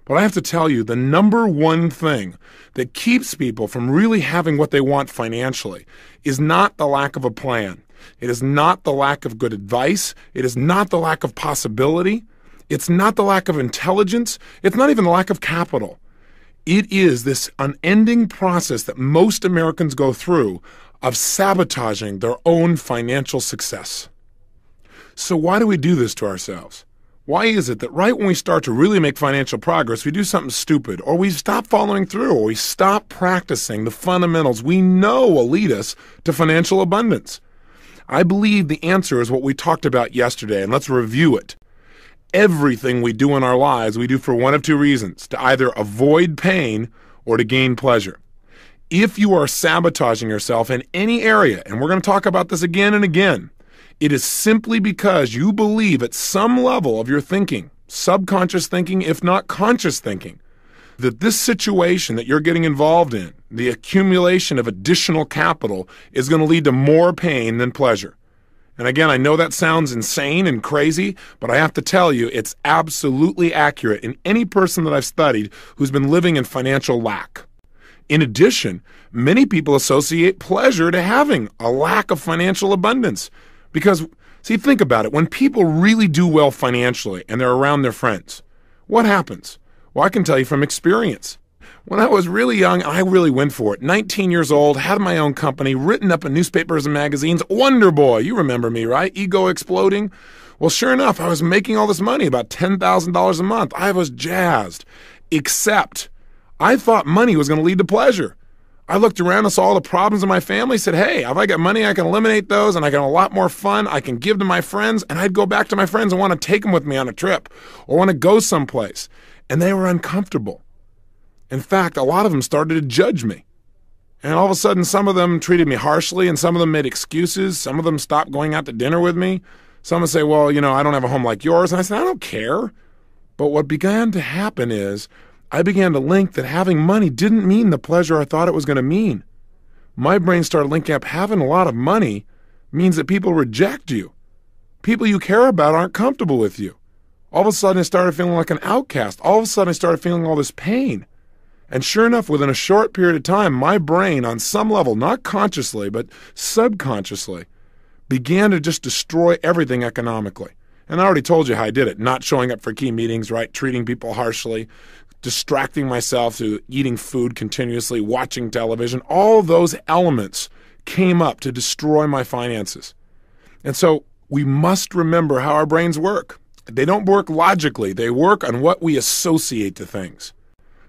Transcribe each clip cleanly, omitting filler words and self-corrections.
But I have to tell you, the number one thing that keeps people from really having what they want financially is not the lack of a plan. It is not the lack of good advice. It is not the lack of possibility. It's not the lack of intelligence. It's not even the lack of capital. It is this unending process that most Americans go through of sabotaging their own financial success. So why do we do this to ourselves? Why is it that right when we start to really make financial progress, we do something stupid, or we stop following through, or we stop practicing the fundamentals we know will lead us to financial abundance? I believe the answer is what we talked about yesterday, and let's review it. Everything we do in our lives, we do for one of two reasons: to either avoid pain or to gain pleasure. If you are sabotaging yourself in any area, and we're going to talk about this again and again, it is simply because you believe at some level of your thinking, subconscious thinking, if not conscious thinking, that this situation that you're getting involved in, the accumulation of additional capital, is going to lead to more pain than pleasure. And again, I know that sounds insane and crazy, but I have to tell you, it's absolutely accurate in any person that I've studied who's been living in financial lack. In addition, many people associate pleasure to having a lack of financial abundance. Because, see, think about it. When people really do well financially and they're around their friends, what happens? Well, I can tell you from experience. When I was really young, I really went for it. 19 years old, had my own company, written up in newspapers and magazines. Wonder Boy, you remember me, right? Ego exploding. Well, sure enough, I was making all this money, about $10,000 a month. I was jazzed. Except, I thought money was going to lead to pleasure. I looked around and saw all the problems in my family, said, hey, if I got money, I can eliminate those, and I got a lot more fun. I can give to my friends, and I'd go back to my friends and want to take them with me on a trip or want to go someplace. And they were uncomfortable. In fact, a lot of them started to judge me. And all of a sudden, some of them treated me harshly, and some of them made excuses. Some of them stopped going out to dinner with me. Some would say, well, I don't have a home like yours. And I said, I don't care. But what began to happen is I began to link that having money didn't mean the pleasure I thought it was going to mean. My brain started linking up having a lot of money means that people reject you. People you care about aren't comfortable with you. All of a sudden, I started feeling like an outcast. All of a sudden, I started feeling all this pain. And sure enough, within a short period of time, my brain, on some level, not consciously, but subconsciously, began to just destroy everything economically. And I already told you how I did it. Not showing up for key meetings, right? Treating people harshly, distracting myself through eating food continuously, watching television. All those elements came up to destroy my finances. And so we must remember how our brains work. They don't work logically. They work on what we associate to things.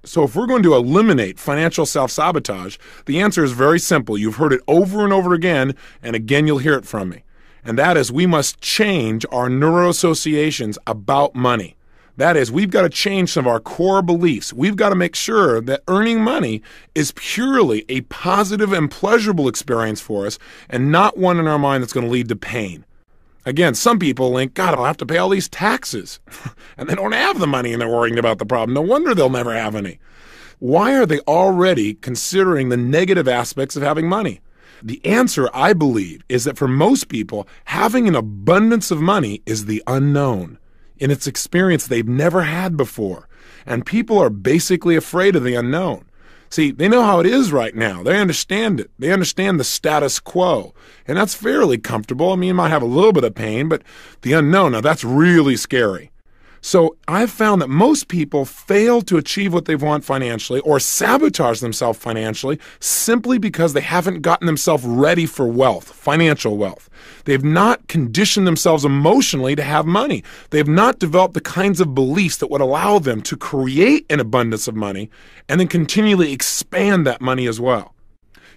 So if we're going to eliminate financial self-sabotage, the answer is very simple. You've heard it over and over again, and again you'll hear it from me. And that is, we must change our neuroassociations about money. That is, we've got to change some of our core beliefs. We've got to make sure that earning money is purely a positive and pleasurable experience for us, and not one in our mind that's going to lead to pain. Again, some people think, God, I'll have to pay all these taxes. And they don't have the money and they're worrying about the problem. No wonder they'll never have any. Why are they already considering the negative aspects of having money? The answer, I believe, is that for most people, having an abundance of money is the unknown. In its experience they've never had before. And people are basically afraid of the unknown. See, they know how it is right now. They understand it. They understand the status quo. And that's fairly comfortable. I mean, you might have a little bit of pain, but the unknown, now that's really scary. So I've found that most people fail to achieve what they want financially or sabotage themselves financially simply because they haven't gotten themselves ready for wealth, financial wealth. They've not conditioned themselves emotionally to have money. They've not developed the kinds of beliefs that would allow them to create an abundance of money and then continually expand that money as well.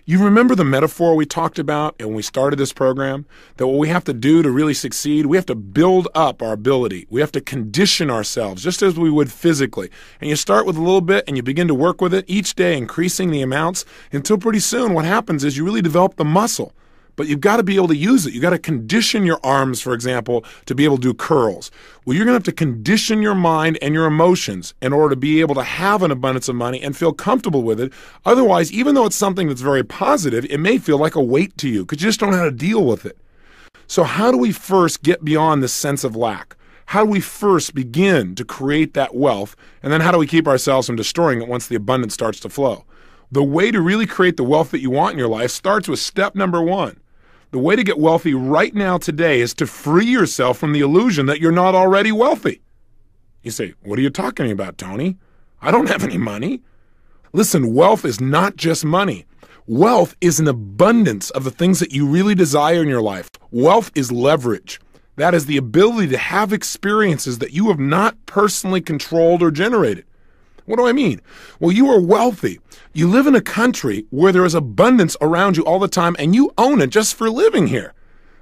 You remember the metaphor we talked about when we started this program? That what we have to do to really succeed, we have to build up our ability. We have to condition ourselves just as we would physically. And you start with a little bit and you begin to work with it each day, increasing the amounts until pretty soon what happens is you really develop the muscle. But you've got to be able to use it. You've got to condition your arms, for example, to be able to do curls. Well, you're going to have to condition your mind and your emotions in order to be able to have an abundance of money and feel comfortable with it. Otherwise, even though it's something that's very positive, it may feel like a weight to you because you just don't know how to deal with it. So how do we first get beyond this sense of lack? How do we first begin to create that wealth, and then how do we keep ourselves from destroying it once the abundance starts to flow? The way to really create the wealth that you want in your life starts with step number one. The way to get wealthy right now today is to free yourself from the illusion that you're not already wealthy. You say, what are you talking about, Tony? I don't have any money. Listen, wealth is not just money. Wealth is an abundance of the things that you really desire in your life. Wealth is leverage. That is the ability to have experiences that you have not personally controlled or generated. What do I mean? Well, you are wealthy. You live in a country where there is abundance around you all the time, and you own it just for living here.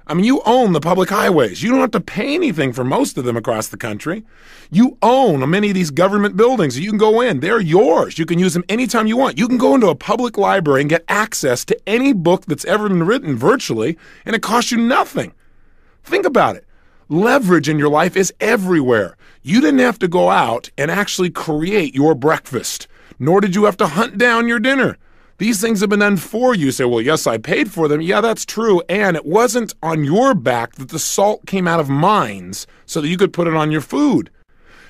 I mean, you own the public highways. You don't have to pay anything for most of them across the country. You own many of these government buildings. You can go in. They're yours. You can use them anytime you want. You can go into a public library and get access to any book that's ever been written virtually, and it costs you nothing. Think about it. Leverage in your life is everywhere. You didn't have to go out and actually create your breakfast, nor did you have to hunt down your dinner. These things have been done for you. You say, well, yes, I paid for them. Yeah, that's true. And it wasn't on your back that the salt came out of mines so that you could put it on your food.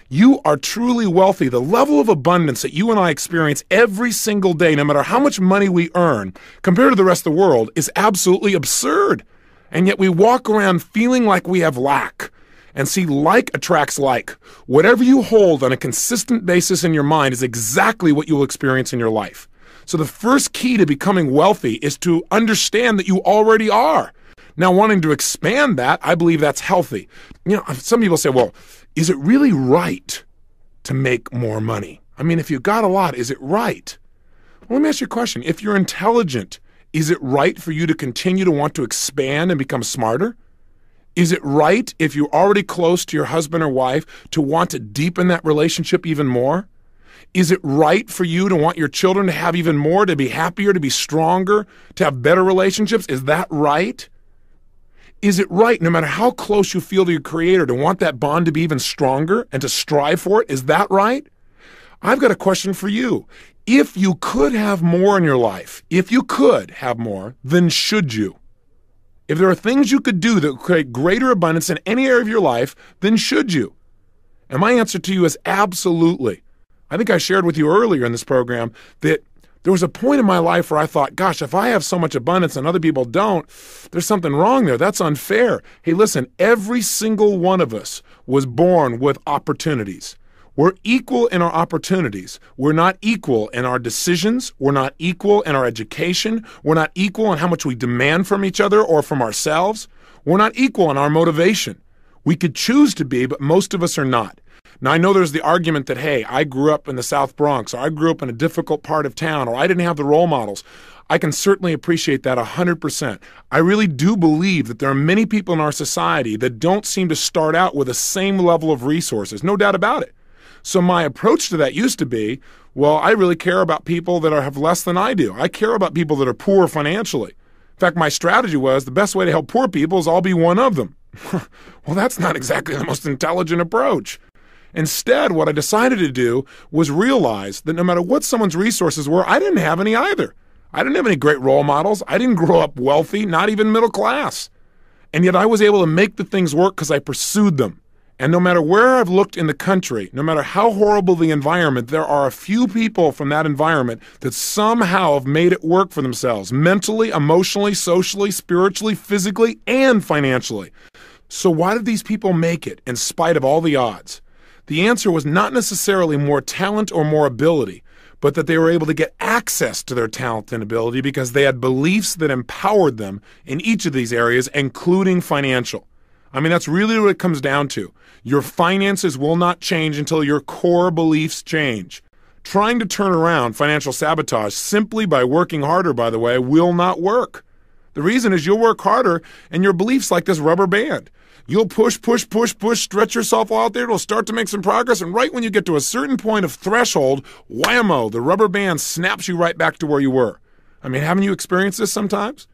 You are truly wealthy. The level of abundance that you and I experience every single day, no matter how much money we earn, compared to the rest of the world, is absolutely absurd. And yet we walk around feeling like we have lack. And see, like attracts like. Whatever you hold on a consistent basis in your mind is exactly what you will experience in your life. So the first key to becoming wealthy is to understand that you already are. Now, wanting to expand that, I believe that's healthy. You know, some people say, well, is it really right to make more money? I mean, if you got a lot, is it right? Well, let me ask you a question. If you're intelligent, is it right for you to continue to want to expand and become smarter? Is it right, if you're already close to your husband or wife, to want to deepen that relationship even more? Is it right for you to want your children to have even more, to be happier, to be stronger, to have better relationships? Is that right? Is it right, no matter how close you feel to your Creator, to want that bond to be even stronger and to strive for it? Is that right? I've got a question for you. If you could have more in your life, if you could have more, then should you? If there are things you could do that would create greater abundance in any area of your life, then should you? And my answer to you is absolutely. I think I shared with you earlier in this program that there was a point in my life where I thought, gosh, if I have so much abundance and other people don't, there's something wrong there. That's unfair. Hey, listen, every single one of us was born with opportunities. We're equal in our opportunities. We're not equal in our decisions. We're not equal in our education. We're not equal in how much we demand from each other or from ourselves. We're not equal in our motivation. We could choose to be, but most of us are not. Now, I know there's the argument that, hey, I grew up in the South Bronx, or I grew up in a difficult part of town, or I didn't have the role models. I can certainly appreciate that 100%. I really do believe that there are many people in our society that don't seem to start out with the same level of resources, no doubt about it. So my approach to that used to be, well, I really care about people that have less than I do. I care about people that are poor financially. In fact, my strategy was the best way to help poor people is I'll be one of them. Well, that's not exactly the most intelligent approach. Instead, what I decided to do was realize that no matter what someone's resources were, I didn't have any either. I didn't have any great role models. I didn't grow up wealthy, not even middle class. And yet I was able to make the things work because I pursued them. And no matter where I've looked in the country, no matter how horrible the environment, there are a few people from that environment that somehow have made it work for themselves, mentally, emotionally, socially, spiritually, physically, and financially. So why did these people make it in spite of all the odds? The answer was not necessarily more talent or more ability, but that they were able to get access to their talent and ability because they had beliefs that empowered them in each of these areas, including financial. I mean, that's really what it comes down to. Your finances will not change until your core beliefs change. Trying to turn around financial sabotage simply by working harder, by the way, will not work. The reason is you'll work harder and your beliefs like this rubber band. You'll push, stretch yourself out there. It'll start to make some progress. And right when you get to a certain point of threshold, whammo, the rubber band snaps you right back to where you were. I mean, haven't you experienced this sometimes?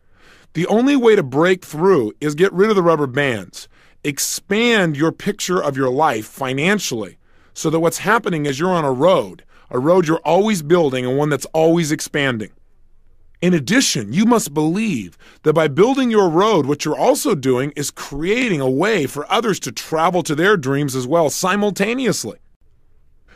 The only way to break through is get rid of the rubber bands. Expand your picture of your life financially so that what's happening is you're on a road you're always building and one that's always expanding. In addition, you must believe that by building your road, what you're also doing is creating a way for others to travel to their dreams as well simultaneously.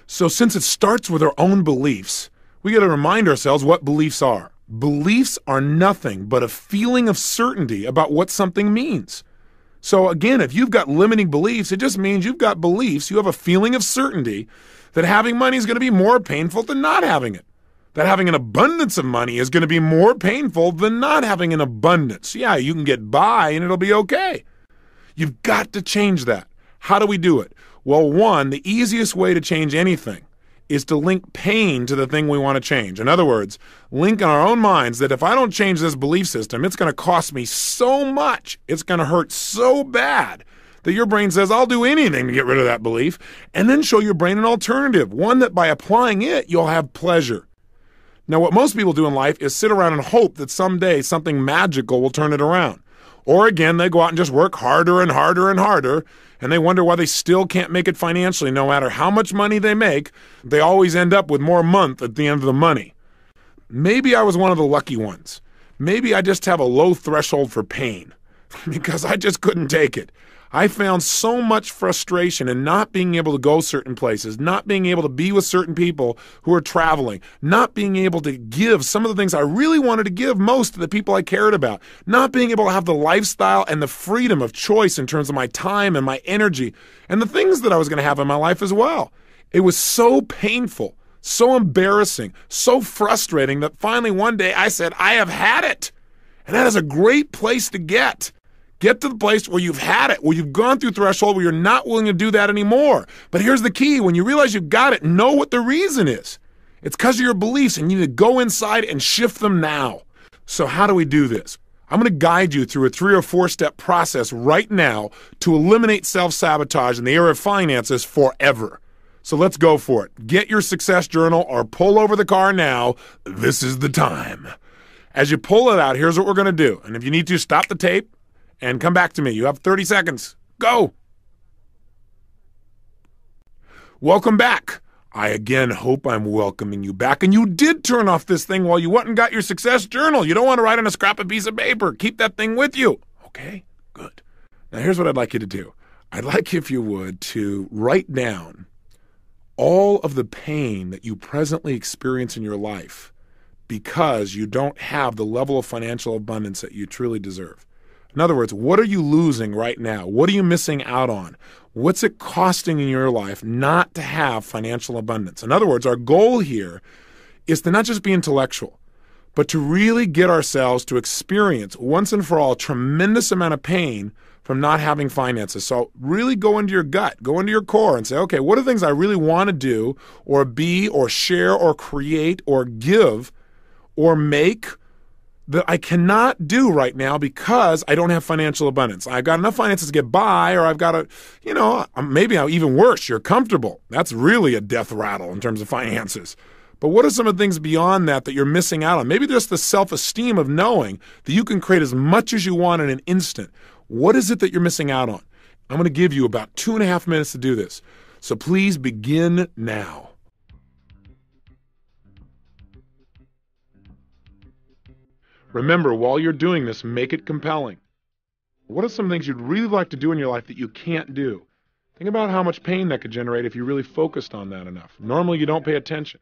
So since it starts with our own beliefs, we got to remind ourselves what beliefs are. Beliefs are nothing but a feeling of certainty about what something means. So again, if you've got limiting beliefs, it just means you've got beliefs. You have a feeling of certainty that having money is going to be more painful than not having it. That having an abundance of money is going to be more painful than not having an abundance. Yeah, you can get by and it'll be okay. You've got to change that. How do we do it? Well, one, the easiest way to change anything is to link pain to the thing we want to change. In other words, link in our own minds that if I don't change this belief system, it's going to cost me so much, it's going to hurt so bad that your brain says, I'll do anything to get rid of that belief, and then show your brain an alternative, one that by applying it, you'll have pleasure. Now, what most people do in life is sit around and hope that someday something magical will turn it around. Or again, they go out and just work harder and harder and harder, and they wonder why they still can't make it financially. No matter how much money they make, they always end up with more month at the end of the money. Maybe I was one of the lucky ones. Maybe I just have a low threshold for pain because I just couldn't take it. I found so much frustration in not being able to go certain places, not being able to be with certain people who are traveling, not being able to give some of the things I really wanted to give most to the people I cared about, not being able to have the lifestyle and the freedom of choice in terms of my time and my energy and the things that I was going to have in my life as well. It was so painful, so embarrassing, so frustrating that finally one day I said, I have had it. And that is a great place to get. Get to the place where you've had it, where you've gone through threshold, where you're not willing to do that anymore. But here's the key. When you realize you've got it, know what the reason is. It's because of your beliefs, and you need to go inside and shift them now. So how do we do this? I'm going to guide you through a 3 or 4 step process right now to eliminate self-sabotage in the area of finances forever. So let's go for it. Get your success journal or pull over the car now. This is the time. As you pull it out, here's what we're going to do. And if you need to, stop the tape and come back to me. You have 30 seconds. Go. Welcome back. I again hope I'm welcoming you back. And you did turn off this thing while you went and got your success journal. You don't want to write on a scrap of piece of paper. Keep that thing with you. Okay, good. Now here's what I'd like you to do. I'd like you, if you would, to write down all of the pain that you presently experience in your life because you don't have the level of financial abundance that you truly deserve. In other words, what are you losing right now? What are you missing out on? What's it costing in your life not to have financial abundance? In other words, our goal here is to not just be intellectual, but to really get ourselves to experience once and for all a tremendous amount of pain from not having finances. So really go into your gut, go into your core and say, okay, what are the things I really want to do or be or share or create or give or make that I cannot do right now because I don't have financial abundance. I've got enough finances to get by, or I've got maybe even worse, you're comfortable. That's really a death rattle in terms of finances. But what are some of the things beyond that that you're missing out on? Maybe just the self-esteem of knowing that you can create as much as you want in an instant. What is it that you're missing out on? I'm going to give you about 2.5 minutes to do this. So please begin now. Remember, while you're doing this, make it compelling. What are some things you'd really like to do in your life that you can't do? Think about how much pain that could generate if you really focused on that enough. Normally, you don't pay attention.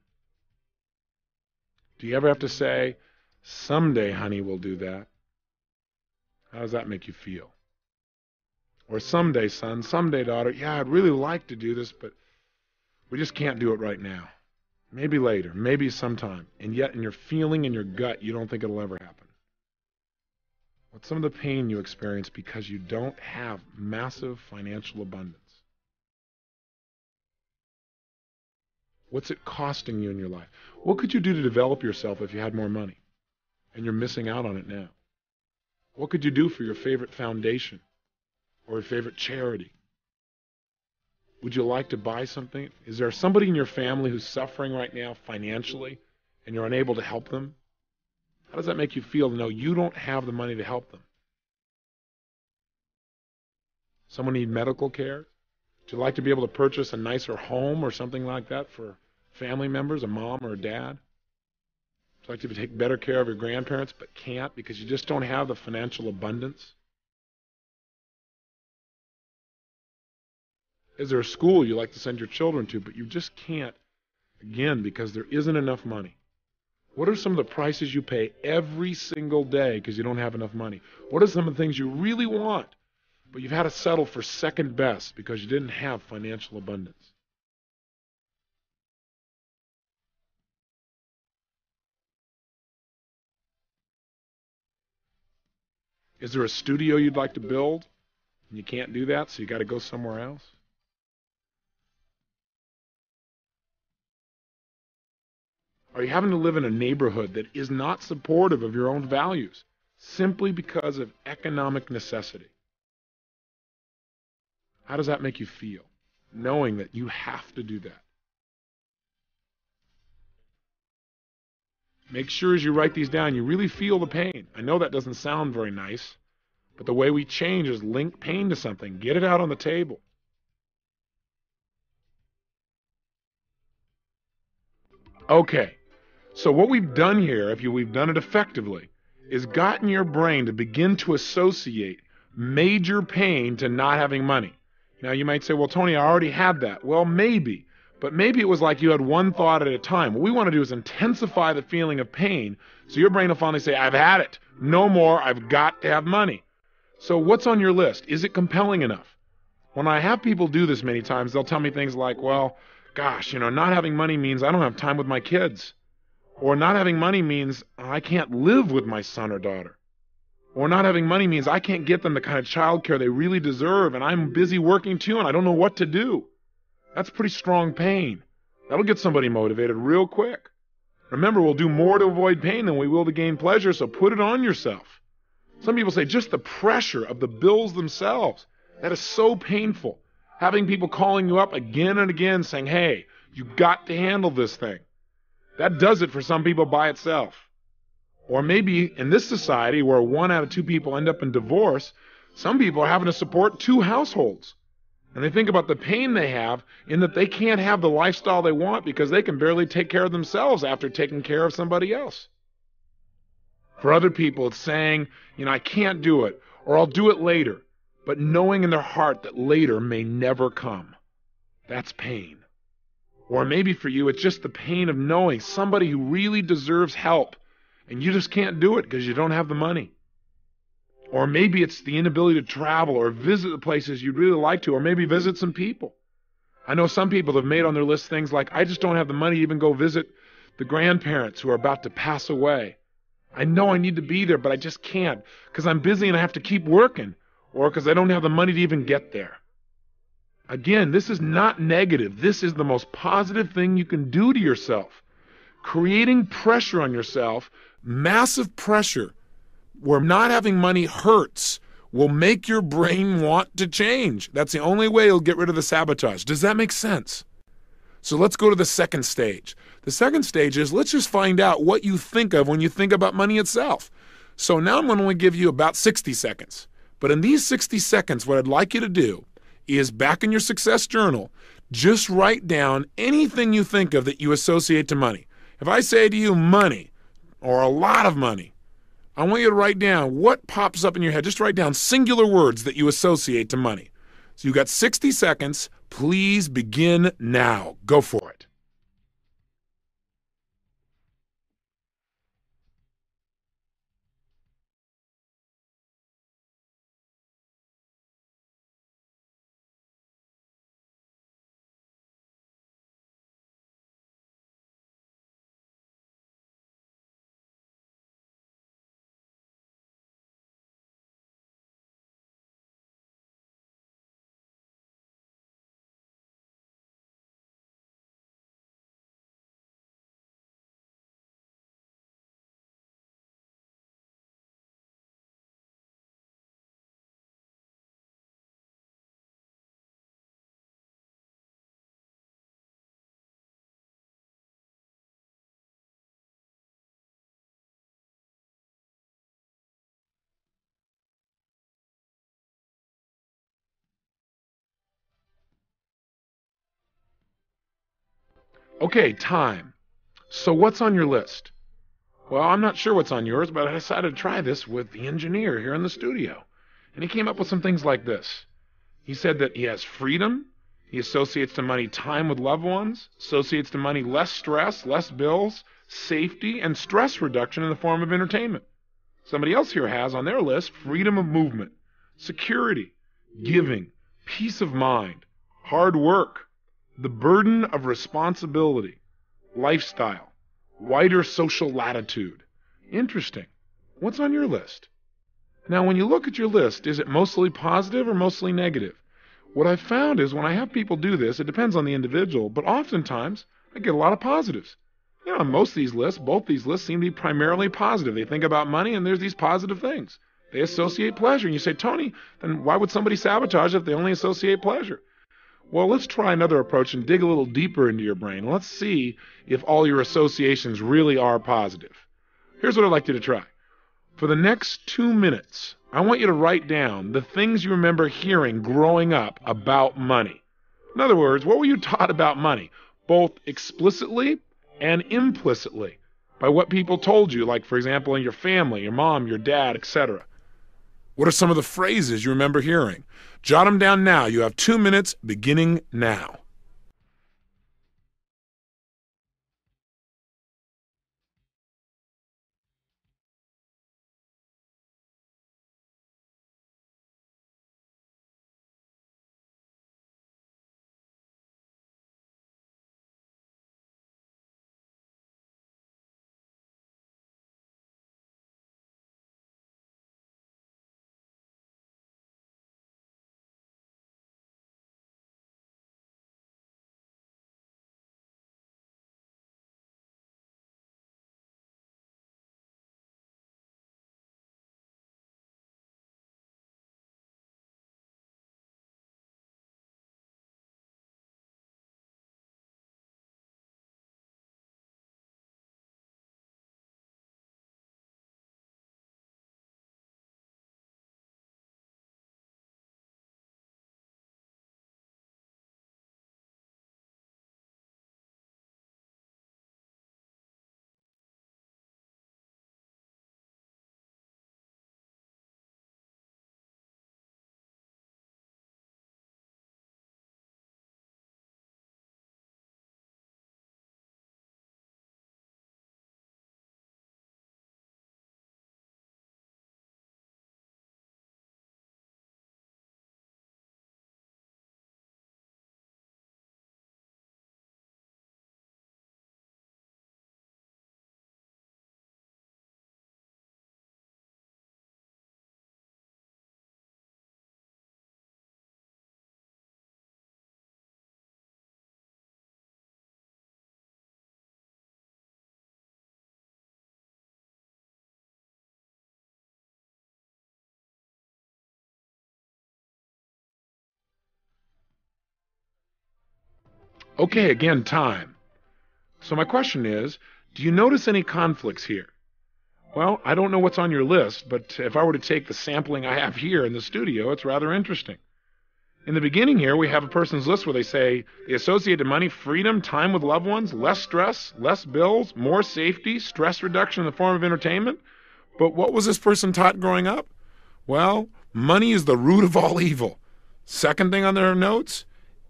Do you ever have to say, someday, honey, we'll do that? How does that make you feel? Or someday, son, someday, daughter, yeah, I'd really like to do this, but we just can't do it right now. Maybe later, maybe sometime. And yet in your feeling, in your gut, you don't think it'll ever happen. What's some of the pain you experience because you don't have massive financial abundance? What's it costing you in your life? What could you do to develop yourself if you had more money? And you're missing out on it now. What could you do for your favorite foundation or your favorite charity? Would you like to buy something? Is there somebody in your family who's suffering right now financially and you're unable to help them? How does that make you feel to know you don't have the money to help them? Someone need medical care? Would you like to be able to purchase a nicer home or something like that for family members, a mom or a dad? Would you like to take better care of your grandparents but can't because you just don't have the financial abundance? Is there a school you like to send your children to but you just can't, again, because there isn't enough money? What are some of the prices you pay every single day because you don't have enough money? What are some of the things you really want, but you've had to settle for second best because you didn't have financial abundance? Is there a studio you'd like to build and you can't do that, so you got to go somewhere else? Are you having to live in a neighborhood that is not supportive of your own values simply because of economic necessity? How does that make you feel, knowing that you have to do that? Make sure as you write these down, you really feel the pain. I know that doesn't sound very nice, but the way we change is link pain to something. Get it out on the table. Okay, so what we've done here, if we've done it effectively, is gotten your brain to begin to associate major pain to not having money. Now you might say, well, Tony, I already had that. Well, maybe, but maybe it was like you had one thought at a time. What we want to do is intensify the feeling of pain so your brain will finally say, I've had it. No more. I've got to have money. So what's on your list? Is it compelling enough? When I have people do this many times, they'll tell me things like, well, gosh, not having money means I don't have time with my kids. Or not having money means I can't live with my son or daughter. Or not having money means I can't get them the kind of child care they really deserve, and I'm busy working too, and I don't know what to do. That's pretty strong pain. That'll get somebody motivated real quick. Remember, we'll do more to avoid pain than we will to gain pleasure, so put it on yourself. Some people say just the pressure of the bills themselves. That is so painful. Having people calling you up again and again saying, hey, you got to handle this thing. That does it for some people by itself. Or maybe in this society where 1 out of 2 people end up in divorce, some people are having to support 2 households. And they think about the pain they have in that they can't have the lifestyle they want because they can barely take care of themselves after taking care of somebody else. For other people, it's saying, I can't do it, or I'll do it later, but knowing in their heart that later may never come. That's pain. Or maybe for you, it's just the pain of knowing somebody who really deserves help, and you just can't do it because you don't have the money. Or maybe it's the inability to travel or visit the places you'd really like to, or maybe visit some people. I know some people have made on their list things like, I just don't have the money to even go visit the grandparents who are about to pass away. I know I need to be there, but I just can't because I'm busy and I have to keep working, or because I don't have the money to even get there. Again, this is not negative. This is the most positive thing you can do to yourself. Creating pressure on yourself, massive pressure, where not having money hurts, will make your brain want to change. That's the only way you'll get rid of the sabotage. Does that make sense? So let's go to the second stage. The second stage is let's just find out what you think of when you think about money itself. So now I'm going to only give you about 60 seconds. But in these 60 seconds, what I'd like you to do is back in your success journal, just write down anything you think of that you associate to money. If I say to you money or a lot of money, I want you to write down what pops up in your head. Just write down singular words that you associate to money. So you've got 60 seconds. Please begin now. Go for it. Okay, time. So what's on your list? Well, I'm not sure what's on yours, but I decided to try this with the engineer here in the studio. And he came up with some things like this. He said that he has freedom. He associates to money time with loved ones, associates to money less stress, less bills, safety, and stress reduction in the form of entertainment. Somebody else here has on their list freedom of movement, security, giving, peace of mind, hard work, the burden of responsibility, lifestyle, wider social latitude. Interesting. What's on your list? Now, when you look at your list, is it mostly positive or mostly negative? What I've found is when I have people do this, it depends on the individual, but oftentimes I get a lot of positives. On most of these lists, both these lists seem to be primarily positive. They think about money and there's these positive things. They associate pleasure. And you say, Tony, then why would somebody sabotage if they only associate pleasure? Well, let's try another approach and dig a little deeper into your brain. Let's see if all your associations really are positive. Here's what I'd like you to try. For the next 2 minutes, I want you to write down the things you remember hearing growing up about money. In other words, what were you taught about money, both explicitly and implicitly, by what people told you, like, for example, in your family, your mom, your dad, etc. What are some of the phrases you remember hearing? Jot them down now. You have 2 minutes beginning now. Okay, again, time. So my question is, do you notice any conflicts here? Well, I don't know what's on your list, but if I were to take the sampling I have here in the studio, it's rather interesting. In the beginning here, we have a person's list where they say they associate to money freedom, time with loved ones, less stress, less bills, more safety, stress reduction in the form of entertainment. But what was this person taught growing up? Well, money is the root of all evil. Second thing on their notes,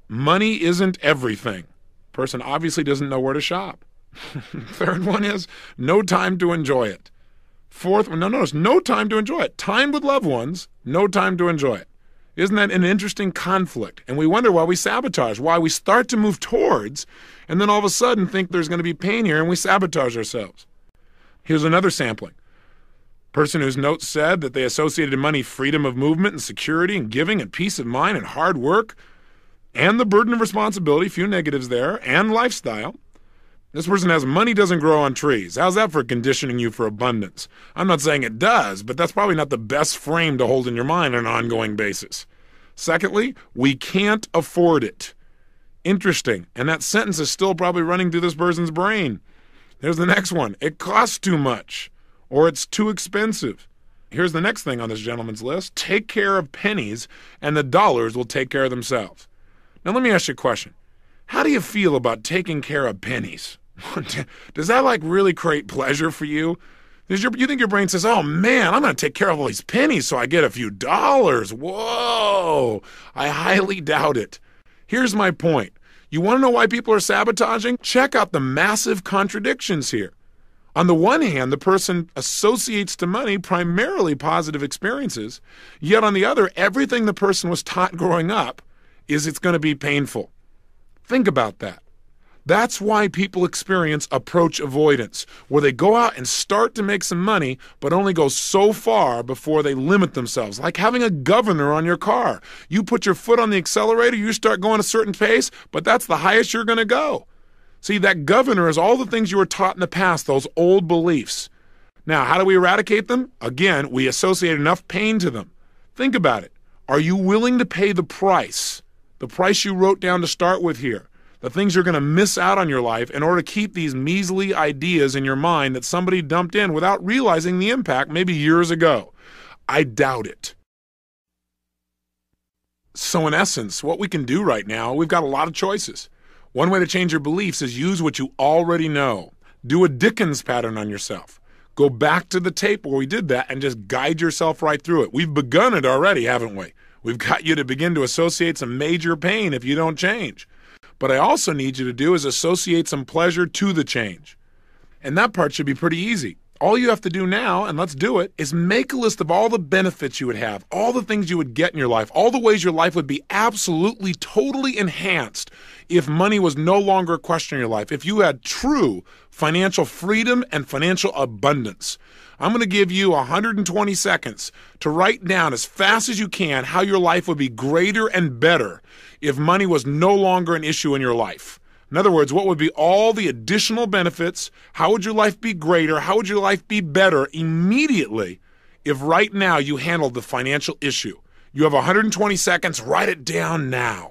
money isn't everything. Person obviously doesn't know where to shop. Third one is no time to enjoy it. Fourth one, notice no time to enjoy it. Time with loved ones, no time to enjoy it. Isn't that an interesting conflict? And we wonder why we sabotage, why we start to move towards, and then all of a sudden think there's going to be pain here and we sabotage ourselves. Here's another sampling. Person whose notes said that they associated in money freedom of movement and security and giving and peace of mind and hard work and the burden of responsibility, few negatives there, and lifestyle. This person has money doesn't grow on trees. How's that for conditioning you for abundance? I'm not saying it does, but that's probably not the best frame to hold in your mind on an ongoing basis. Secondly, we can't afford it. Interesting. And that sentence is still probably running through this person's brain. There's the next one. It costs too much, or it's too expensive. Here's the next thing on this gentleman's list. Take care of pennies, and the dollars will take care of themselves. Now let me ask you a question. How do you feel about taking care of pennies? Does that like really create pleasure for you? You think your brain says, oh man, I'm going to take care of all these pennies so I get a few dollars. Whoa, I highly doubt it. Here's my point. You want to know why people are sabotaging? Check out the massive contradictions here. On the one hand, the person associates to money primarily positive experiences, yet on the other, everything the person was taught growing up is it's going to be painful. Think about that. That's why people experience approach avoidance, where they go out and start to make some money, but only go so far before they limit themselves. Like having a governor on your car. You put your foot on the accelerator, you start going a certain pace, but that's the highest you're going to go. See, that governor is all the things you were taught in the past, those old beliefs. Now, how do we eradicate them? Again, we associate enough pain to them. Think about it. Are you willing to pay the price you wrote down to start with here? The things you're going to miss out on your life in order to keep these measly ideas in your mind that somebody dumped in without realizing the impact maybe years ago. I doubt it. So in essence, what we can do right now, we've got a lot of choices. One way to change your beliefs is use what you already know. Do a Dickens pattern on yourself. Go back to the tape where we did that and just guide yourself right through it. We've begun it already, haven't we? We've got you to begin to associate some major pain if you don't change. But I also need you to do is associate some pleasure to the change. And that part should be pretty easy. All you have to do now, and let's do it, is make a list of all the benefits you would have, all the things you would get in your life, all the ways your life would be absolutely, totally enhanced if money was no longer a question in your life, if you had true financial freedom and financial abundance. I'm going to give you 120 seconds to write down as fast as you can how your life would be greater and better if money was no longer an issue in your life. In other words, what would be all the additional benefits? How would your life be greater? How would your life be better immediately if right now you handled the financial issue? You have 120 seconds. Write it down now.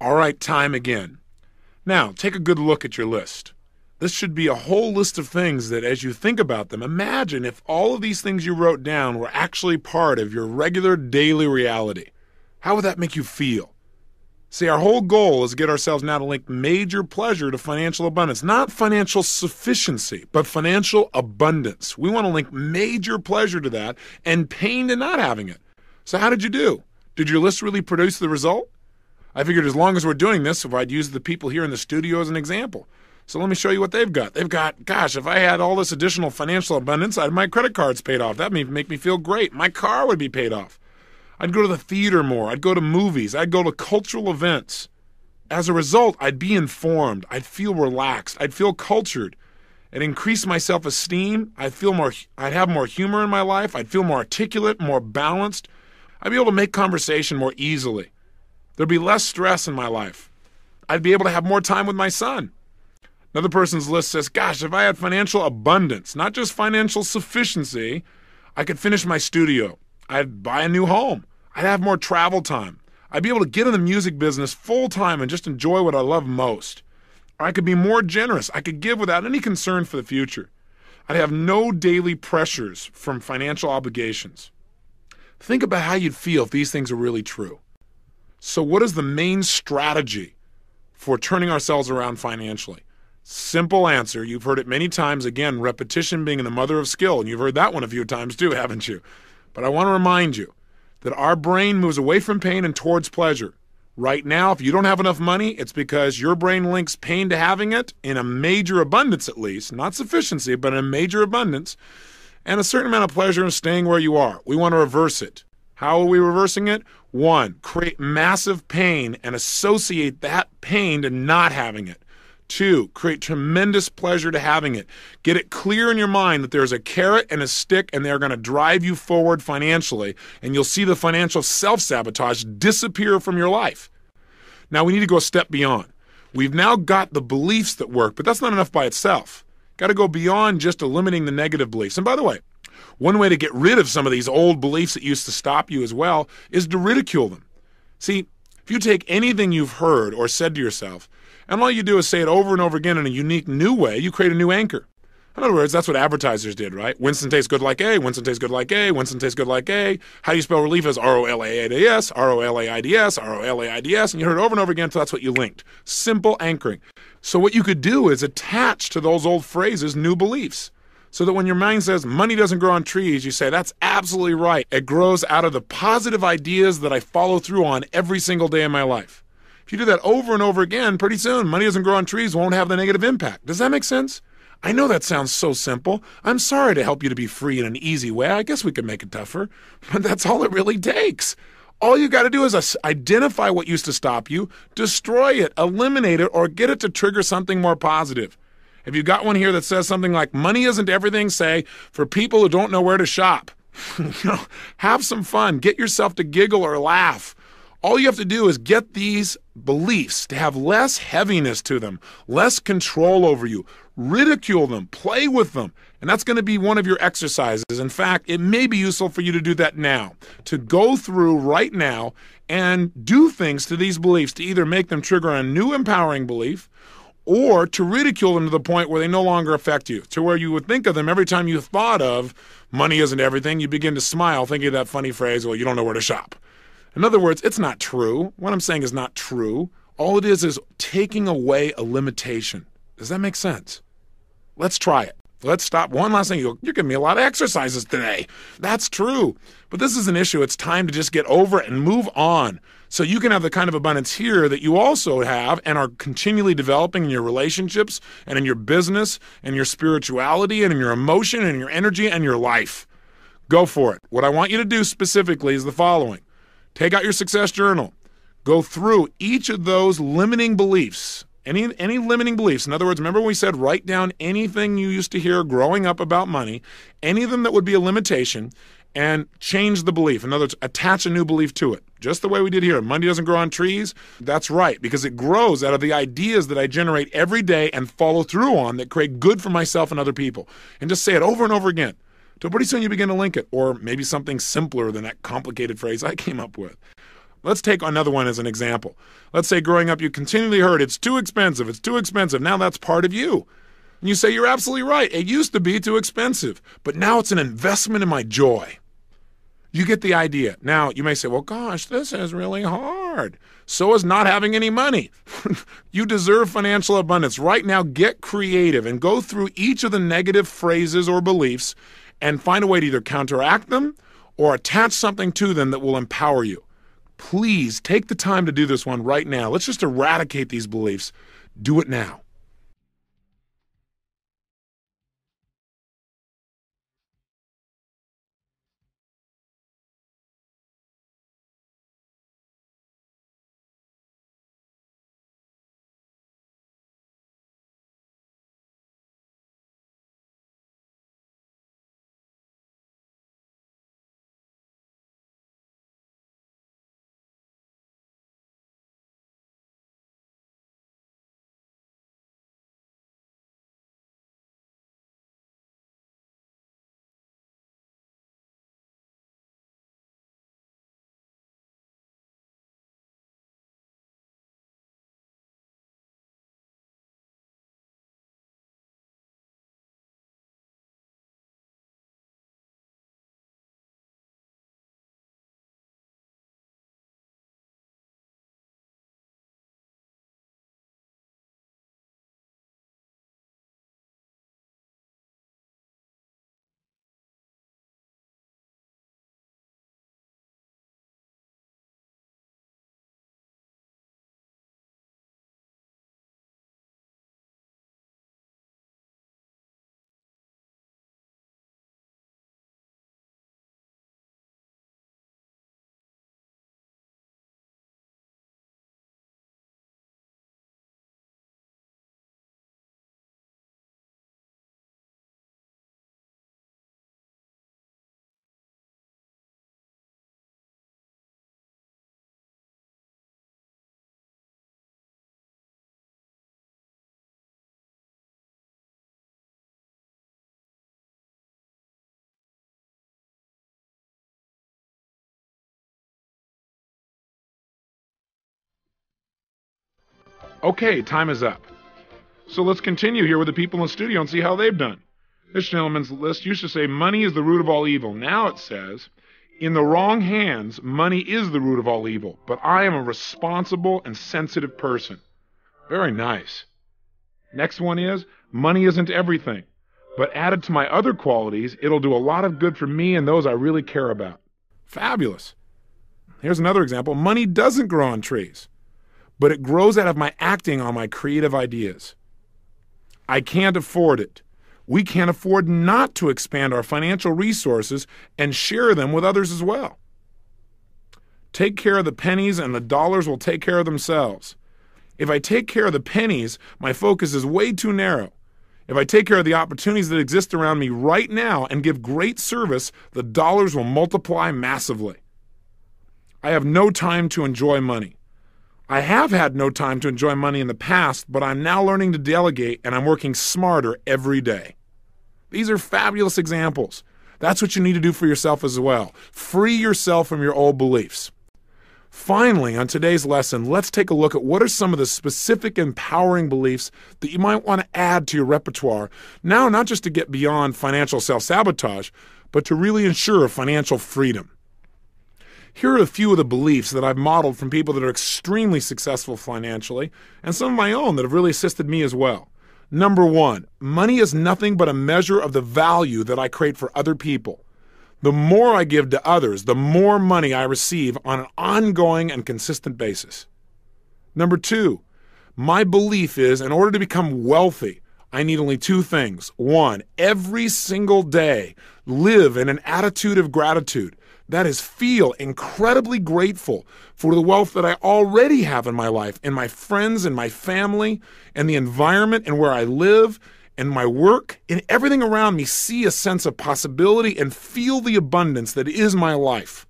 All right, time again. Now, take a good look at your list. This should be a whole list of things that as you think about them, imagine if all of these things you wrote down were actually part of your regular daily reality. How would that make you feel? See, our whole goal is to get ourselves now to link major pleasure to financial abundance. Not financial sufficiency, but financial abundance. We want to link major pleasure to that and pain to not having it. So how did you do? Did your list really produce the result? I figured as long as we're doing this, if I'd use the people here in the studio as an example. So let me show you what they've got. They've got, gosh, if I had all this additional financial abundance, I'd have my credit cards paid off. That would make me feel great. My car would be paid off. I'd go to the theater more. I'd go to movies. I'd go to cultural events. As a result, I'd be informed. I'd feel relaxed. I'd feel cultured. It'd increase my self-esteem. I'd have more humor in my life. I'd feel more articulate, more balanced. I'd be able to make conversation more easily. There'd be less stress in my life. I'd be able to have more time with my son. Another person's list says, gosh, if I had financial abundance, not just financial sufficiency, I could finish my studio. I'd buy a new home. I'd have more travel time. I'd be able to get in the music business full time and just enjoy what I love most. Or I could be more generous. I could give without any concern for the future. I'd have no daily pressures from financial obligations. Think about how you'd feel if these things are really true. So what is the main strategy for turning ourselves around financially? Simple answer. You've heard it many times. Again, repetition being the mother of skill. And you've heard that one a few times too, haven't you? But I want to remind you that our brain moves away from pain and towards pleasure. Right now, if you don't have enough money, it's because your brain links pain to having it in a major abundance at least, not sufficiency, but in a major abundance, and a certain amount of pleasure in staying where you are. We want to reverse it. How are we reversing it? 1, create massive pain and associate that pain to not having it. 2, create tremendous pleasure to having it. Get it clear in your mind that there's a carrot and a stick and they're going to drive you forward financially, and you'll see the financial self-sabotage disappear from your life. Now we need to go a step beyond. We've now got the beliefs that work, but that's not enough by itself. Got to go beyond just eliminating the negative beliefs. And by the way, one way to get rid of some of these old beliefs that used to stop you as well is to ridicule them. See, if you take anything you've heard or said to yourself, and all you do is say it over and over again in a unique new way, you create a new anchor. In other words, that's what advertisers did, right? Winston tastes good like A, Winston tastes good like A, Winston tastes good like A. How do you spell relief? As R-O-L-A-I-D-S, R-O-L-A-I-D-S, R-O-L-A-I-D-S, and you heard it over and over again until that's what you linked. Simple anchoring. So what you could do is attach to those old phrases new beliefs. So that when your mind says money doesn't grow on trees, you say, that's absolutely right. It grows out of the positive ideas that I follow through on every single day in my life. If you do that over and over again, pretty soon, money doesn't grow on trees won't have the negative impact. Does that make sense? I know that sounds so simple. I'm sorry to help you to be free in an easy way. I guess we could make it tougher, but that's all it really takes. All you got to do is identify what used to stop you, destroy it, eliminate it, or get it to trigger something more positive. Have you got one here that says something like, money isn't everything, say, for people who don't know where to shop? Have some fun. Get yourself to giggle or laugh. All you have to do is get these beliefs to have less heaviness to them, less control over you. Ridicule them, play with them, and that's going to be one of your exercises. In fact, it may be useful for you to do that now, to go through right now and do things to these beliefs to either make them trigger a new empowering belief or to ridicule them to the point where they no longer affect you, to where you would think of them every time you thought of money isn't everything, you begin to smile thinking of that funny phrase, well, you don't know where to shop. In other words, it's not true. What I'm saying is not true. All it is taking away a limitation. Does that make sense? Let's try it. Let's stop. One last thing. You're giving me a lot of exercises today. That's true. But this is an issue. It's time to just get over it and move on so you can have the kind of abundance here that you also have and are continually developing in your relationships and in your business and your spirituality and in your emotion and your energy and your life. Go for it. What I want you to do specifically is the following. Take out your success journal. Go through each of those limiting beliefs. Any limiting beliefs. In other words, remember when we said write down anything you used to hear growing up about money, any of them that would be a limitation, and change the belief. In other words, attach a new belief to it. Just the way we did here. Money doesn't grow on trees. That's right, because it grows out of the ideas that I generate every day and follow through on that create good for myself and other people. And just say it over and over again. So pretty soon you begin to link it, or maybe something simpler than that complicated phrase I came up with. Let's take another one as an example. Let's say growing up you continually heard, it's too expensive, it's too expensive. Now that's part of you. And you say, you're absolutely right. It used to be too expensive, but now it's an investment in my joy. You get the idea. Now you may say, well, gosh, this is really hard. So is not having any money. You deserve financial abundance. Right now, get creative and go through each of the negative phrases or beliefs and find a way to either counteract them or attach something to them that will empower you. Please take the time to do this one right now. Let's just eradicate these beliefs. Do it now. Okay, time is up. So let's continue here with the people in the studio and see how they've done. This gentleman's list used to say money is the root of all evil. Now it says, in the wrong hands, money is the root of all evil, but I am a responsible and sensitive person. Very nice. Next one is, money isn't everything, but added to my other qualities, it'll do a lot of good for me and those I really care about. Fabulous. Here's another example. Money doesn't grow on trees, but it grows out of my acting on my creative ideas. I can't afford it. We can't afford not to expand our financial resources and share them with others as well. Take care of the pennies and the dollars will take care of themselves. If I take care of the pennies, my focus is way too narrow. If I take care of the opportunities that exist around me right now and give great service, the dollars will multiply massively. I have no time to enjoy money. I have had no time to enjoy money in the past, but I'm now learning to delegate and I'm working smarter every day. These are fabulous examples. That's what you need to do for yourself as well. Free yourself from your old beliefs. Finally, on today's lesson, let's take a look at what are some of the specific empowering beliefs that you might want to add to your repertoire, now not just to get beyond financial self-sabotage, but to really ensure financial freedom. Here are a few of the beliefs that I've modeled from people that are extremely successful financially, and some of my own that have really assisted me as well. Number 1, money is nothing but a measure of the value that I create for other people. The more I give to others, the more money I receive on an ongoing and consistent basis. Number 2, my belief is in order to become wealthy, I need only 2 things. 1, every single day, live in an attitude of gratitude. That is, feel incredibly grateful for the wealth that I already have in my life, in my friends, in my family, and the environment and where I live, and my work, and everything around me. See a sense of possibility and feel the abundance that is my life.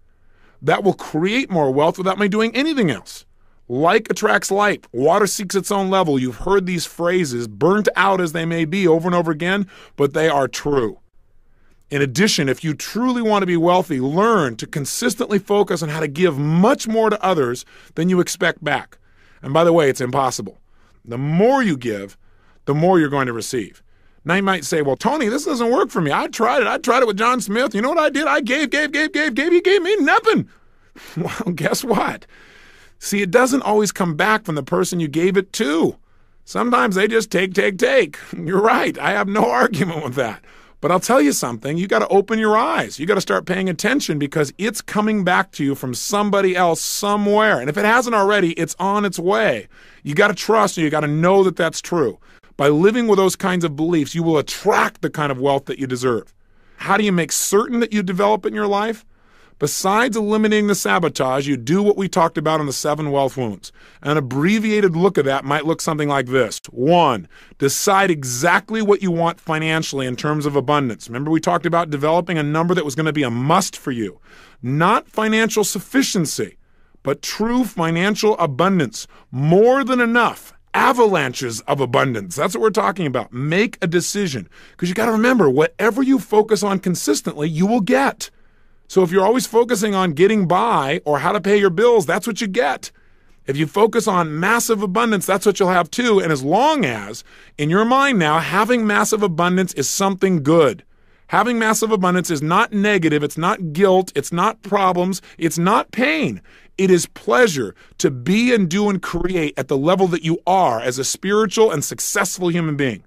That will create more wealth without me doing anything else. Like attracts like. Water seeks its own level. You've heard these phrases, burnt out as they may be over and over again, but they are true. In addition, if you truly want to be wealthy, learn to consistently focus on how to give much more to others than you expect back. And by the way, it's impossible. The more you give, the more you're going to receive. Now you might say, well, Tony, this doesn't work for me. I tried it with John Smith. You know what I did? I gave. He gave me nothing. Well, guess what? See, it doesn't always come back from the person you gave it to. Sometimes they just take. You're right. I have no argument with that. But I'll tell you something, you got to open your eyes. You got to start paying attention because it's coming back to you from somebody else somewhere. And if it hasn't already, it's on its way. You got to trust and you got to know that that's true. By living with those kinds of beliefs, you will attract the kind of wealth that you deserve. How do you make certain that you develop it in your life? Besides eliminating the sabotage, you do what we talked about in the 7 wealth wounds. An abbreviated look at that might look something like this. 1, decide exactly what you want financially in terms of abundance. Remember we talked about developing a number that was going to be a must for you. Not financial sufficiency, but true financial abundance. More than enough. Avalanches of abundance. That's what we're talking about. Make a decision. Because you got to remember, whatever you focus on consistently, you will get. So if you're always focusing on getting by or how to pay your bills, that's what you get. If you focus on massive abundance, that's what you'll have too. And as long as, in your mind now, having massive abundance is something good. Having massive abundance is not negative, it's not guilt, it's not problems, it's not pain. It is pleasure to be and do and create at the level that you are as a spiritual and successful human being.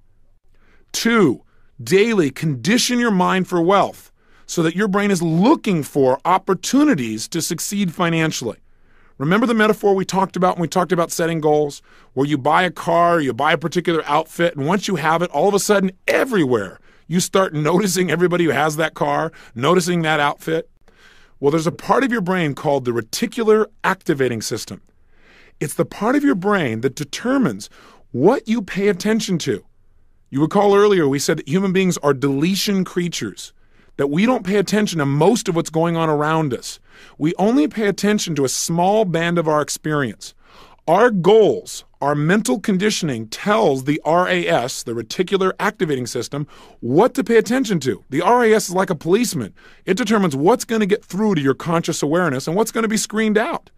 2, daily condition your mind for wealth, so that your brain is looking for opportunities to succeed financially. Remember the metaphor we talked about when we talked about setting goals, where you buy a car, you buy a particular outfit, and once you have it, all of a sudden, everywhere, you start noticing everybody who has that car, noticing that outfit. Well, there's a part of your brain called the reticular activating system. It's the part of your brain that determines what you pay attention to. You recall earlier we said that human beings are deletion creatures, that we don't pay attention to most of what's going on around us. We only pay attention to a small band of our experience. Our goals, our mental conditioning tells the RAS, the reticular activating system, what to pay attention to. The RAS is like a policeman. It determines what's going to get through to your conscious awareness and what's going to be screened out.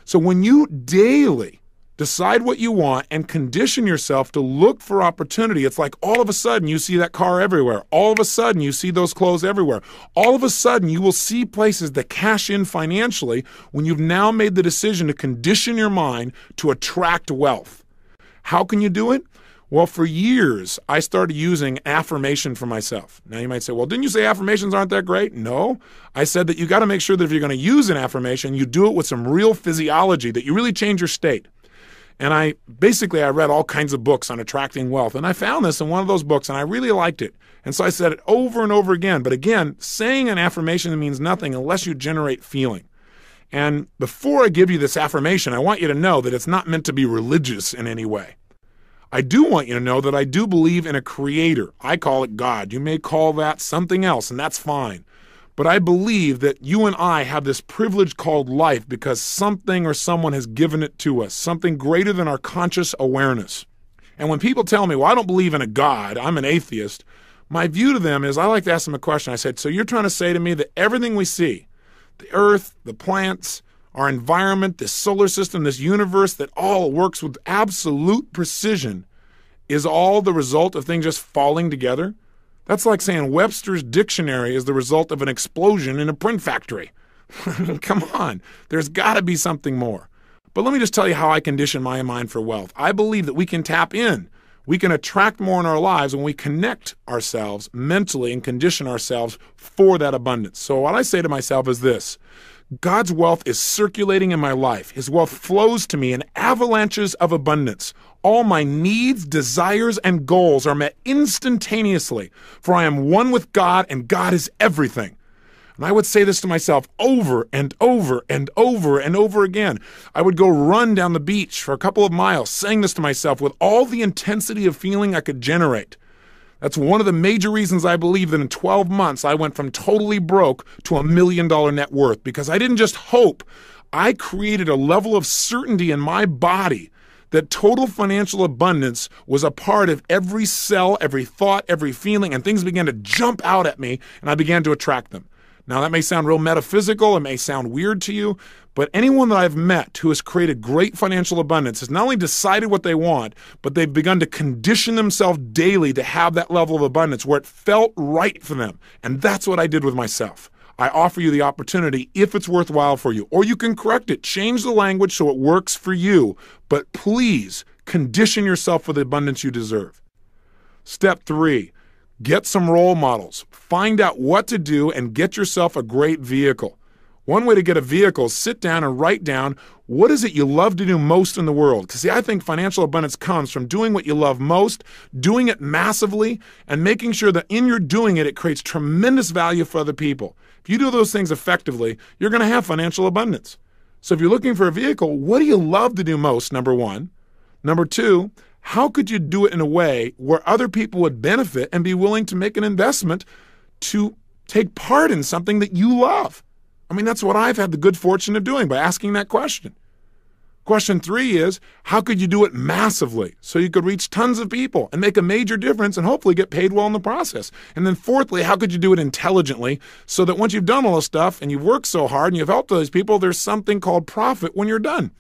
So when you daily Decide what you want and condition yourself to look for opportunity. It's like all of a sudden you see that car everywhere. All of a sudden you see those clothes everywhere. All of a sudden you will see places that cash in financially when you've now made the decision to condition your mind to attract wealth. How can you do it? Well, for years, I started using affirmation for myself. Now you might say, well, didn't you say affirmations aren't that great? No. I said that you got to make sure that if you're going to use an affirmation, you do it with some real physiology, that you really change your state. And I read all kinds of books on attracting wealth. And I found this in one of those books, and I really liked it. And so I said it over and over again. But again, saying an affirmation means nothing unless you generate feeling. And before I give you this affirmation, I want you to know that it's not meant to be religious in any way. I do want you to know that I do believe in a creator. I call it God. You may call that something else, and that's fine. But I believe that you and I have this privilege called life because something or someone has given it to us, something greater than our conscious awareness. And when people tell me, well, I don't believe in a God, I'm an atheist, my view to them is I like to ask them a question. I said, so you're trying to say to me that everything we see, the earth, the plants, our environment, this solar system, this universe that all works with absolute precision is all the result of things just falling together? That's like saying Webster's dictionary is the result of an explosion in a print factory. Come on, there's got to be something more. But let me just tell you how I condition my mind for wealth. I believe that we can tap in. We can attract more in our lives when we connect ourselves mentally and condition ourselves for that abundance. So what I say to myself is this: God's wealth is circulating in my life. His wealth flows to me in avalanches of abundance. All my needs, desires, and goals are met instantaneously, for I am one with God, and God is everything. And I would say this to myself over and over and over and over again. I would go run down the beach for a couple of miles, saying this to myself with all the intensity of feeling I could generate. That's one of the major reasons I believe that in 12 months I went from totally broke to $1 million net worth, because I didn't just hope. I created a level of certainty in my body that total financial abundance was a part of every cell, every thought, every feeling, and things began to jump out at me, and I began to attract them. Now, that may sound real metaphysical, it may sound weird to you, but anyone that I've met who has created great financial abundance has not only decided what they want, but they've begun to condition themselves daily to have that level of abundance where it felt right for them. And that's what I did with myself. I offer you the opportunity if it's worthwhile for you, or you can correct it, change the language so it works for you, but please condition yourself for the abundance you deserve. Step 3. Get some role models. Find out what to do and get yourself a great vehicle. One way to get a vehicle is sit down and write down what is it you love to do most in the world. Because see, I think financial abundance comes from doing what you love most, doing it massively, and making sure that in your doing it, it creates tremendous value for other people. If you do those things effectively, you're going to have financial abundance. So if you're looking for a vehicle, what do you love to do most, number one? Number two, how could you do it in a way where other people would benefit and be willing to make an investment to take part in something that you love? I mean, that's what I've had the good fortune of doing by asking that question. Question 3 is, how could you do it massively so you could reach tons of people and make a major difference and hopefully get paid well in the process? And then fourthly, how could you do it intelligently so that once you've done all this stuff and you've worked so hard and you've helped those people, there's something called profit when you're done?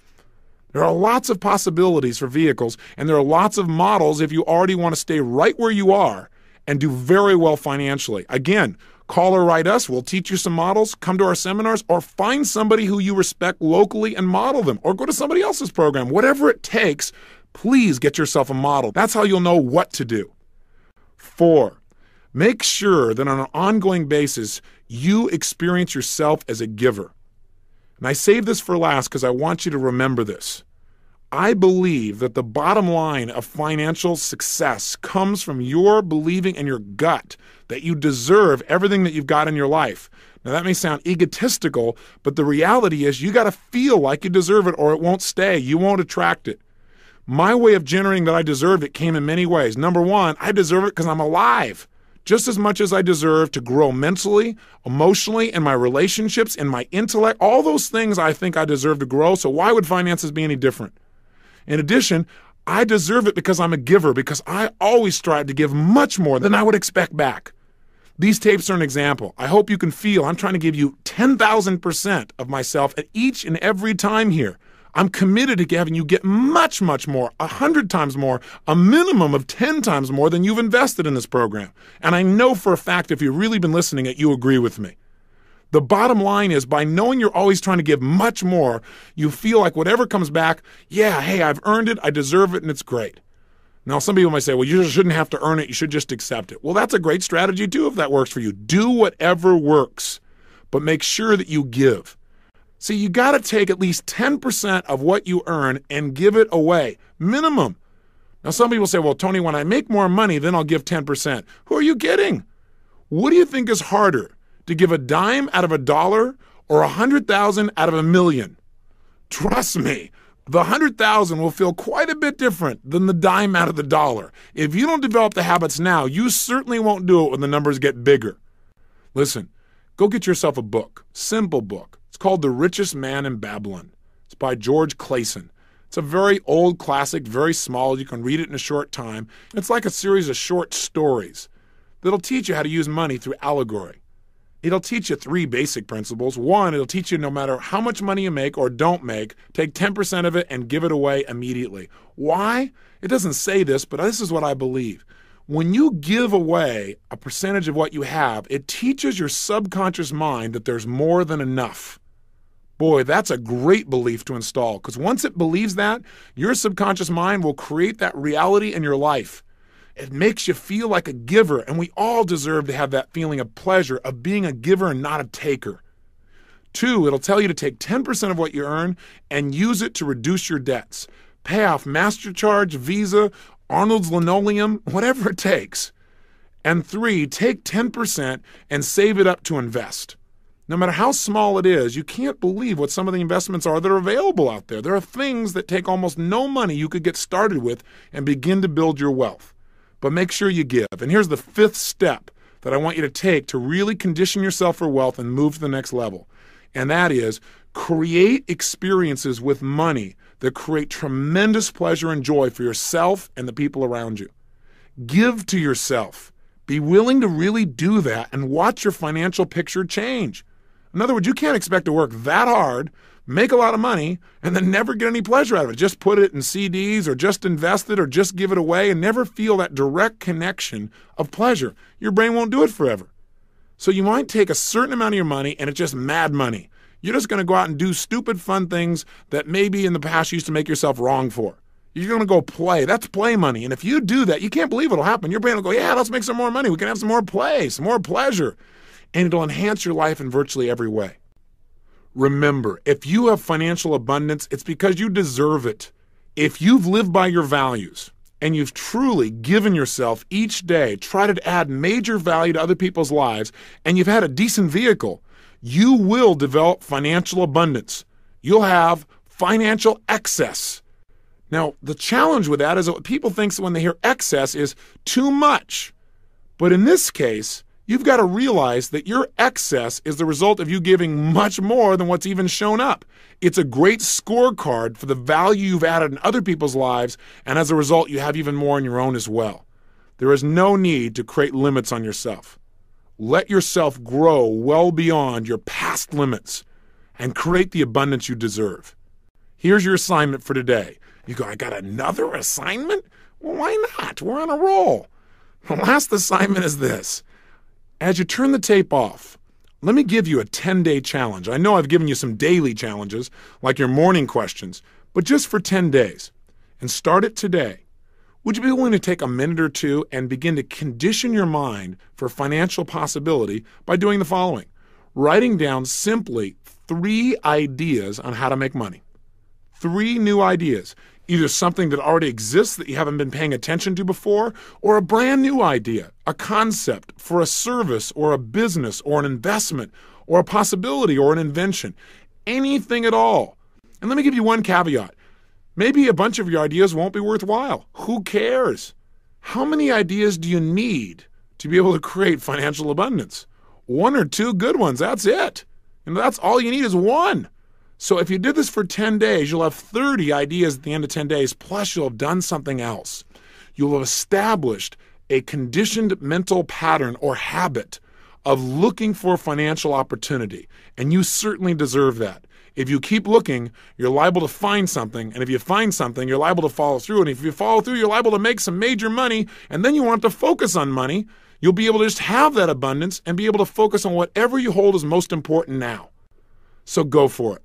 There are lots of possibilities for vehicles, and there are lots of models if you already want to stay right where you are and do very well financially. Again, call or write us. We'll teach you some models. Come to our seminars, or find somebody who you respect locally and model them, or go to somebody else's program. Whatever it takes, please get yourself a model. That's how you'll know what to do. 4, make sure that on an ongoing basis, you experience yourself as a giver. And I save this for last because I want you to remember this. I believe that the bottom line of financial success comes from your believing in your gut that you deserve everything that you've got in your life. Now, that may sound egotistical, but the reality is you got to feel like you deserve it or it won't stay. You won't attract it. My way of generating that I deserved it came in many ways. Number one, I deserve it because I'm alive. Just as much as I deserve to grow mentally, emotionally, in my relationships, in my intellect, all those things I think I deserve to grow. So why would finances be any different? In addition, I deserve it because I'm a giver, because I always strive to give much more than I would expect back. These tapes are an example. I hope you can feel I'm trying to give you 10,000% of myself at each and every time here. I'm committed to having you get much, much more, 100 times more, a minimum of 10 times more than you've invested in this program. And I know for a fact, if you've really been listening, that you agree with me. The bottom line is, by knowing you're always trying to give much more, you feel like whatever comes back, yeah, hey, I've earned it, I deserve it, and it's great. Now, some people might say, well, you shouldn't have to earn it, you should just accept it. Well, that's a great strategy too if that works for you. Do whatever works, but make sure that you give. See, you got to take at least 10% of what you earn and give it away, minimum. Now, some people say, well, Tony, when I make more money, then I'll give 10%. Who are you kidding? What do you think is harder, to give a dime out of $1 or 100,000 out of $1 million? Trust me, the 100,000 will feel quite a bit different than the dime out of the dollar. If you don't develop the habits now, you certainly won't do it when the numbers get bigger. Listen, go get yourself a book, simple book. It's called The Richest Man in Babylon. It's by George Clason. It's a very old classic, very small. You can read it in a short time. It's like a series of short stories that'll teach you how to use money through allegory. It'll teach you 3 basic principles. 1, it'll teach you no matter how much money you make or don't make, take 10% of it and give it away immediately. Why? It doesn't say this, but this is what I believe. When you give away a percentage of what you have, it teaches your subconscious mind that there's more than enough. Boy, that's a great belief to install, because once it believes that, your subconscious mind will create that reality in your life. It makes you feel like a giver, and we all deserve to have that feeling of pleasure of being a giver and not a taker. 2, it'll tell you to take 10% of what you earn and use it to reduce your debts. Pay off MasterCharge, Visa, Arnold's Linoleum, whatever it takes. And 3, take 10% and save it up to invest. No matter how small it is, you can't believe what some of the investments are that are available out there. There are things that take almost no money you could get started with and begin to build your wealth. But make sure you give. And here's the 5th step that I want you to take to really condition yourself for wealth and move to the next level. And that is, create experiences with money that create tremendous pleasure and joy for yourself and the people around you. Give to yourself. Be willing to really do that and watch your financial picture change. In other words, you can't expect to work that hard, make a lot of money, and then never get any pleasure out of it. Just put it in CDs or just invest it or just give it away and never feel that direct connection of pleasure. Your brain won't do it forever. So you might take a certain amount of your money and it's just mad money. You're just going to go out and do stupid fun things that maybe in the past you used to make yourself wrong for. You're going to go play. That's play money. And if you do that, you can't believe it'll happen. Your brain will go, yeah, let's make some more money. We can have some more play, some more pleasure. And it'll enhance your life in virtually every way. Remember, if you have financial abundance, it's because you deserve it. If you've lived by your values and you've truly given yourself each day, tried to add major value to other people's lives, and you've had a decent vehicle, you will develop financial abundance. You'll have financial excess. Now, the challenge with that is that people think when they hear excess is too much. But in this case, you've got to realize that your excess is the result of you giving much more than what's even shown up. It's a great scorecard for the value you've added in other people's lives, and as a result, you have even more in your own as well. There is no need to create limits on yourself. Let yourself grow well beyond your past limits and create the abundance you deserve. Here's your assignment for today. You go, I got another assignment? Well, why not? We're on a roll. The last assignment is this. As you turn the tape off, let me give you a 10-day challenge. I know I've given you some daily challenges, like your morning questions, but just for 10 days. And start it today. Would you be willing to take a minute or two and begin to condition your mind for financial possibility by doing the following? Writing down simply 3 ideas on how to make money. 3 new ideas. Either something that already exists that you haven't been paying attention to before, or a brand new idea, a concept for a service or a business or an investment or a possibility or an invention. Anything at all. And let me give you one caveat. Maybe a bunch of your ideas won't be worthwhile. Who cares? How many ideas do you need to be able to create financial abundance? 1 or 2 good ones, that's it. And that's all you need is 1. So if you did this for 10 days, you'll have 30 ideas at the end of 10 days, plus you'll have done something else. You'll have established a conditioned mental pattern or habit of looking for financial opportunity, and you certainly deserve that. If you keep looking, you're liable to find something. And if you find something, you're liable to follow through. And if you follow through, you're liable to make some major money. And then you won't have to focus on money. You'll be able to just have that abundance and be able to focus on whatever you hold as most important now. So go for it.